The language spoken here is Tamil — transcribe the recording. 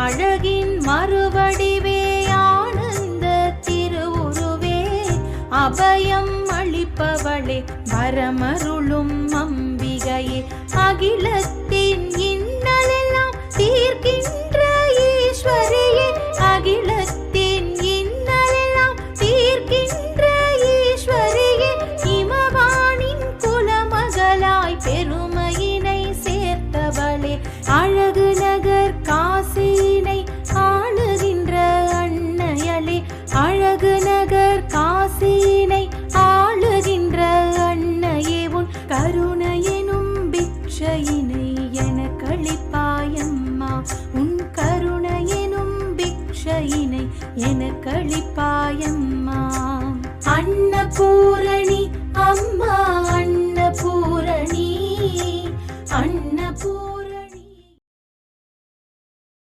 அழகின் மறுவடிவே ஆனந்த திருவுருவே அபயம் அளிப்பவளே வரமருளும் அம்பிகையே அகிலத்தின் இன்னலெல்லாம் தீர்க்கின்ற ஈஸ்வரியே அகிலத்தின் இன்னலெல்லாம் தீர்க்கின்ற ஈஸ்வரியே இமவானின் குலமகளாய் பெருமையினை சேர்த்தவளே அழகு நகர் காசியினை ஆளுகின்ற அன்னையளே அழகு நகர் காசியினை ஆளுகின்ற அன்னையே உன் கருணையெனும் பிக்ஷையினை எனக்களிப்பாயம்மா உன் கருணையெனும் பிக்ஷையினை எனக்களிப்பாயம்மா அன்னபூரணி அம்மா அன்னபூரணி அன்னபூரணி